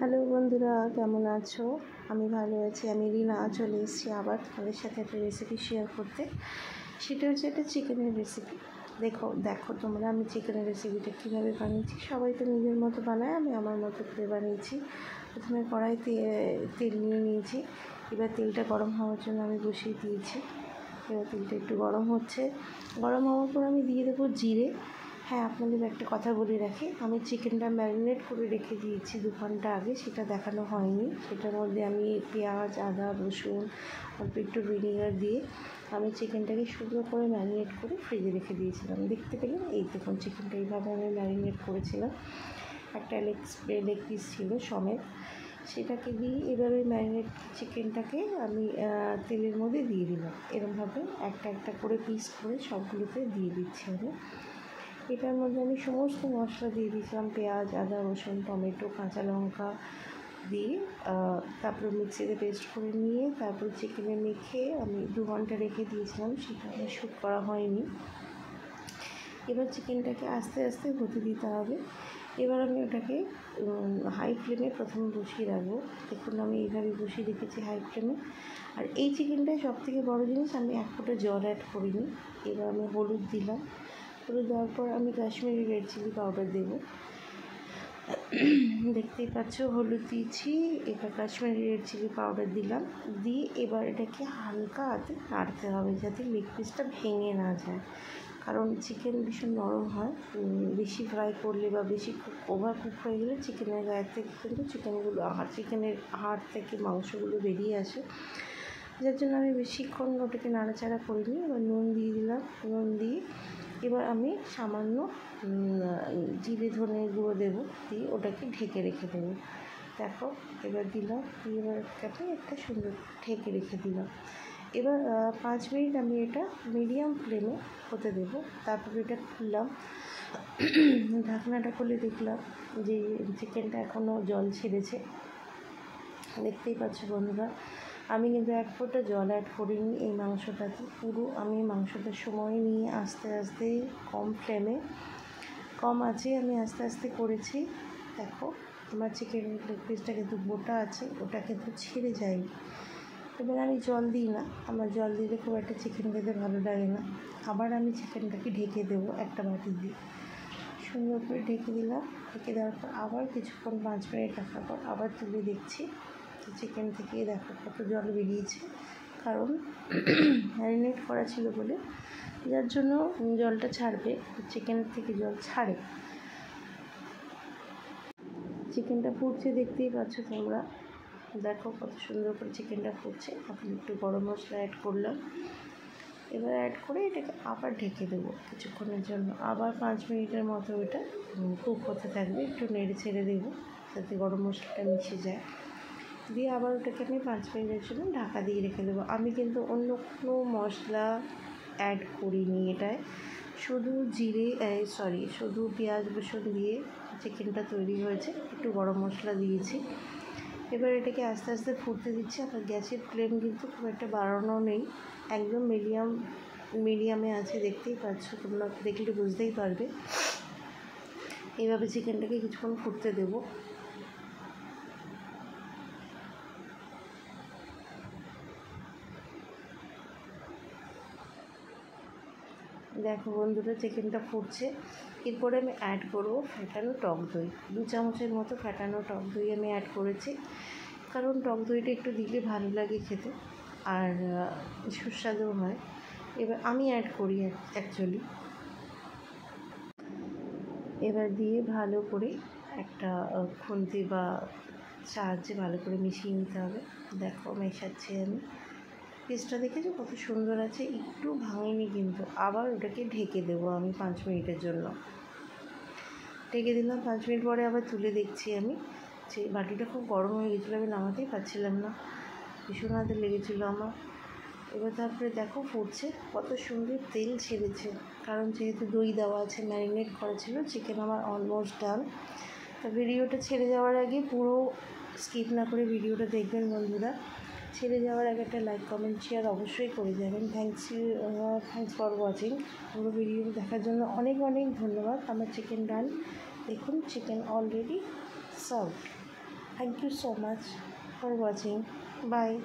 Hello বন্ধুরা, কেমন আছো? আমি ভালো আছি। আমি রিনা চলে এসেছি আবার তোমাদের সাথে একটা রেসিপি শেয়ার করতে। সেটা হচ্ছে একটা চিকেনের রেসিপি। দেখো তোমরা আমি চিকেনের রেসিপিটা কীভাবে বানিয়েছি। সবাই তো নিজের মতো বানায়, আমি আমার মতো করে বানিয়েছি। প্রথমে কড়াইতে তেল নিয়ে নিয়েছি। এবার তেলটা গরম হওয়ার জন্য আমি বসিয়ে দিয়েছি। এবার তেলটা একটু গরম হচ্ছে। গরম হওয়ার পর আমি দিয়ে দেবো জিরে। হ্যাঁ, আপনাদের একটা কথা বলে রাখি, আমি চিকেনটা ম্যারিনেট করে রেখে দিয়েছি 2 ঘন্টা আগে, সেটা দেখানো হয়নি। সেটার মধ্যে আমি পেঁয়াজ, আদা, রসুন, অল্প একটু ভিনেগার দিয়ে আমি চিকেনটাকে সুন্দর করে ম্যারিনেট করে ফ্রিজে রেখে দিয়েছিলাম। দেখতে পেলেন, এই দেখুন চিকেনটা এইভাবে আমি ম্যারিনেট করেছিলাম। একটা লেগ পিস ছিল সমেত, সেটাকে দিয়ে এভাবে ম্যারিনেট চিকেনটাকে আমি তেলের মধ্যে দিয়ে দিলাম। এরকমভাবে একটা একটা করে পিস করে সবগুলোতে দিয়ে দিচ্ছি আমি। এটার মধ্যে আমি সমস্ত মশলা দিয়ে দিয়েছিলাম, পেঁয়াজ, আদা, রসুন, টমেটো, কাঁচা লঙ্কা দিয়ে তারপরে মিক্সিতে পেস্ট করে নিয়ে তারপরে চিকেনে মেখে আমি 2 ঘন্টা রেখে দিয়েছিলাম। সেটা আমি শ্যুট করা হয়নি। এবার চিকেনটাকে আস্তে আস্তে হতে দিতে হবে। এবার আমি ওটাকে হাই ফ্লেমে প্রথমে বসিয়ে রাখবো। দেখুন আমি এইভাবে বসিয়ে রেখেছি হাই ফ্লেমে। আর এই চিকেনটায় সবথেকে বড়ো জিনিস, আমি 1 ফোঁটা জল অ্যাড করিনি। এবার আমি হলুদ দিলাম। হলুদ দেওয়ার পর আমি কাশ্মীরি রেড চিলি পাউডার দেবো। দেখতেই পাচ্ছ হলুদ দিয়েছি, এবার কাশ্মীরি রেড চিলি পাউডার দিলাম। দিয়ে এবার এটাকে হালকা হাতে নাড়তে হবে যাতে লেগ পিসটা ভেঙে না যায়, কারণ চিকেন ভীষণ নরম হয়। বেশি ফ্রাই করলে বা বেশি ওভার কুক হয়ে গেলে চিকেনের গায়ের থেকে কিন্তু চিকেনের হাড় থেকে মাংসগুলো বেরিয়ে আসে। যার জন্য আমি বেশিক্ষণ ওটাকে নাড়াচাড়া করিনি। এবার নুন দিয়ে দিলাম। নুন দিয়ে এবার আমি সামান্য জিরে ধনে গুঁড়ো দেবো, দিয়ে ওটাকে ঢেকে রেখে দেবো। দেখো এবার দিলাম, দিয়ে এবার এটাকে একটা সুন্দর ঢেকে রেখে দিলাম। এবার 5 মিনিট আমি এটা মিডিয়াম ফ্লেমে হতে দেবো। তারপরে এটা খুললাম, ঢাকনাটা খুলে দেখলাম যে চিকেনটা এখনও জল ছেড়েছে। দেখতেই পাচ্ছ বন্ধুরা, আমি কিন্তু 1 ফোঁটা জল অ্যাড করিনি এই মাংসটাতে। পুরো আমি মাংসটার সময় নিয়ে আস্তে আস্তে কম আছে আমি আস্তে আস্তে করেছি। দেখো আমার চিকেন লেগ পিসটা কিন্তু গোটা আছে, ওটা কিন্তু ছেড়ে যায়নি। এবার আমি জল দিই না, আমার জল দিলে খুব একটা চিকেন খেতে ভালো লাগে না। আবার আমি চিকেনটাকে ঢেকে দেবো একটা বাটি দিয়ে। সুন্দর করে ঢেকে দিলাম। ঢেকে দেওয়ার পর আবার কিছুক্ষণ 5 মিনিট রাখার পর আবার তুলে দেখছি চিকেন থেকে দেখো কত জল বেরিয়েছে, কারণ ম্যারিনেট করা ছিল বলে, যার জন্য জলটা ছাড়বে। চিকেনের থেকে জল ছাড়ে। চিকেনটা ফুটছে, দেখতেই পাচ্ছ তোমরা। দেখো কত সুন্দর করে চিকেনটা ফুটছে। এখন একটু গরম মশলা অ্যাড করলাম। এবার অ্যাড করে এটাকে আবার ঢেকে দেবো কিছুক্ষণের জন্য। আবার 5 মিনিটের মতো এটা কুক হতে থাকবে। একটু নেড়ে ছেড়ে দেবো যাতে গরম মশলাটা মিশে যায়। দিয়ে আবার ওটাকে আমি 5 মিনিটের জন্য ঢাকা দিয়ে রেখে দেবো। আমি কিন্তু অন্য কোনো মশলা অ্যাড করিনি এটায়। শুধু শুধু পেঁয়াজ রসুন দিয়ে চিকেনটা তৈরি হয়েছে। একটু গরম মশলা দিয়েছি। এবার এটাকে আস্তে আস্তে ফুটতে দিচ্ছি। আমার গ্যাসের ফ্লেম কিন্তু খুব একটা বাড়ানো নেই, একদম মিডিয়ামে আছে। দেখতেই পাচ্ছ তোমরা, দেখলে বুঝতেই পারবে। এইভাবে চিকেনটাকে কিছুক্ষণ ফুটতে দেবো। দেখো বন্ধুরা, চিকেনটা ফুটছে। এরপরে আমি অ্যাড করবো ফ্যাটানো টক দই। 2 চামচের মতো ফ্যাটানো টক দই আমি অ্যাড করেছি, কারণ টক দইটা একটু দিলে ভালো লাগে খেতে, আর সুস্বাদুও হয়। এবার আমি অ্যাড করি অ্যাকচুয়ালি। এবার দিয়ে ভালো করে একটা খুন্তি বা সাহায্যে ভালো করে মিশিয়ে নিতে হবে। দেখো মেশাচ্ছি আমি। পিসটা দেখেছো কত সুন্দর আছে, একটু ভাঙেনি কিন্তু। আবার ওটাকে ঢেকে দেবো আমি 5 মিনিটের জন্য। ঢেকে দিলাম। 5 মিনিট পরে আবার তুলে দেখছি আমি যে বাটিটা খুব গরম হয়ে গেছিলো, আমি নামাতেই পারছিলাম না, ভীষণ হাতে লেগেছিলো আমার। এবার তারপরে দেখো ফুটছে, কত সুন্দর তেল ছেড়েছে, কারণ যেহেতু দই দেওয়া আছে, ম্যারিনেট করা ছিল। চিকেন আমার অলমোস্ট ডান। তা ভিডিওটা ছেড়ে যাওয়ার আগে পুরো স্কিপ না করে ভিডিওটা দেখবেন বন্ধুরা। ছেড়ে যাওয়ার আগে একটা লাইক কমেন্ট শেয়ার অবশ্যই করে যাবেন। Thanks for watching. পুরো ভিডিও দেখার জন্য অনেক ধন্যবাদ। আমার চিকেন ডান। দেখুন chicken already served. Thank you so much for watching. Bye.